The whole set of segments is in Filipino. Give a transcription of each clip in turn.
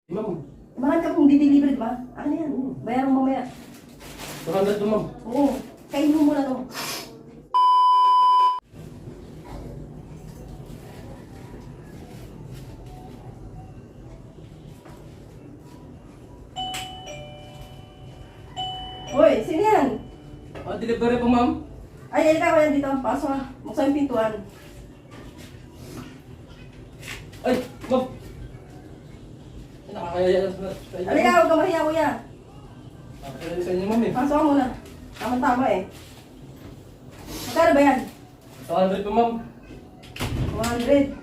Ma'am, Mahal ka kung di-deliver, di ba? Ano yan? Bayaran mo mamaya. 200 to, ma'am. Oo. Kainin mo muna to. Hoy, sino yan? Delivery po, ma'am. Ay, ka yan dito. Pasok na. Buksan yung pintuan. Ay, ma'am. Ay, nakakaya sa inyo. Halika, huwag ka mahiya, kuya. Nakakaya sa inyo, ma'am eh. Pasok ka muna. Tama-tama eh. Magkano ba yan? 200 po, ma'am. 100.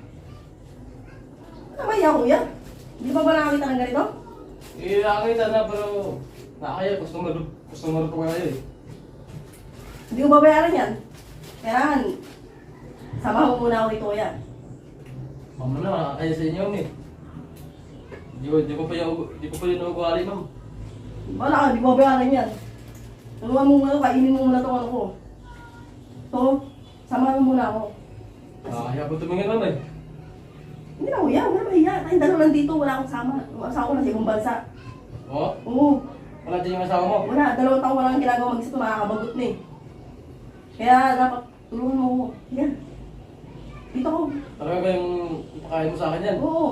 Ano mahiya, kuya? Hindi pa ba nakakita ng ganito? Nakakita na pero nakakaya. Customer po kayo eh. Hindi ko babayaran yan. Kailangan, samahan mo muna ako dito, kuya. Ma'am na, nakakaya sa inyo, ma'am eh. Di ko pa yun nakukuhali, ma'am. Wala ka, hindi ko babayaran yan. Tulungan mo muna, kainin mo muna itong ano ko. So, samahan mo muna ako. Nakakaya po tumingin, ma'am eh. Hindi na, kuya, wala mahiya. Tayong dalawa lang dito, wala akong kasama. Yung asawa ko nasa ibang bansa. Oo? Oo, Wala din yung asawa mo. wala. 2 taon ko lang ginagawa mag-isa ito, nakakabagot na eh. Kaya dapat tulungan mo ako. Yan. Dito ko. Talaga ba yung ipakain mo sa akin yan? Oo.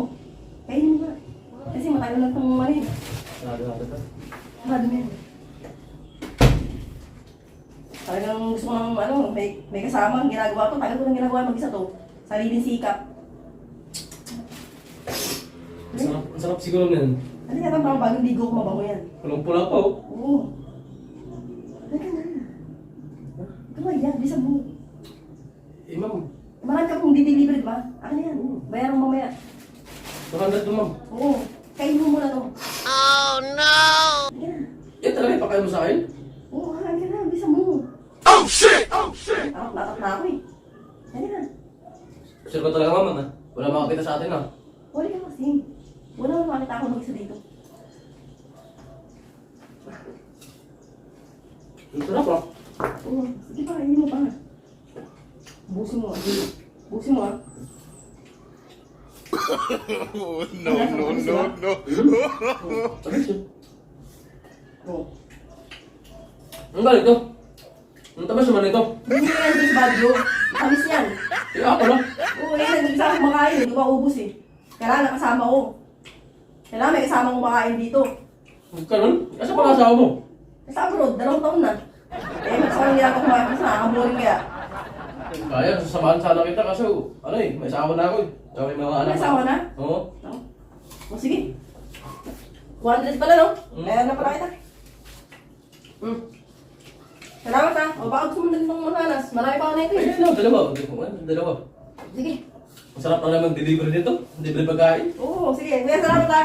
Kainin mo na. Kasi matagal lang itong mali. Sarado. Sarado mo yan. Talagang gusto ko ng ano, may kasama ang ginagawa ko. Tagal ko lang ginagawa mag-isa to. Sariling sikap. Ang sarap siguro na yan. Ano kaya itong bagong ligo ko mabango yan? Pulang-pula pa oh. Oo. Halika na. Ikaw yan, bisa mo. Eh, ma'am. Mahal ka kung di-deliver, di ba? Ano yan? Bayaran mo mamaya. 200 to, ma'am. Oo. Kainin mo muna to. Oh no! Halika na. Eh, talaga ipakain mo sa akin? Oo, halika na. Bisa mo. Oh shit! Oh shit! Natak na ako eh. Halika na. Sure ka talaga, ma'am, ha? Wala makakita sa atin, ha? Wala ka kasi. Wala mo makita ako mag-isa dito. Ang sarap, ha? Oo. Sige pa, kainin mo pa. Busin mo. Busin mo ah. Oh no no no no! Tamis yun. Oo. Ang galing to. Ang tamis naman ito. Hindi yan sa Baguio. Tamis yan. Eh, ako lang. Oo, yan. Hindi sa akin kumakain. Hindi ko ubus eh. Kailangan nakasama ko. Kailangan may kasama kong makain dito. Ganun? Asa pa asawa mo? Sa abroad, 2 taon na. Eh, magsawang ginagawa ko kumain kasi nakakaboring kaya. Kaya, sasamahan sana kita kasi, ano eh, may asawa na ako eh. Tsaka may mga anak. May asawa na? Oo. No? O sige. 100 pala no? Kaya na pala kita. Salamat ha. O baka gusto mo din itong masanas. Marami pa ako na ito Eh, eh. dalawa. Sige. Ang sarap na naman delivery dito. Delivery pagkain. Oo, sige. Kuya, salamat ha.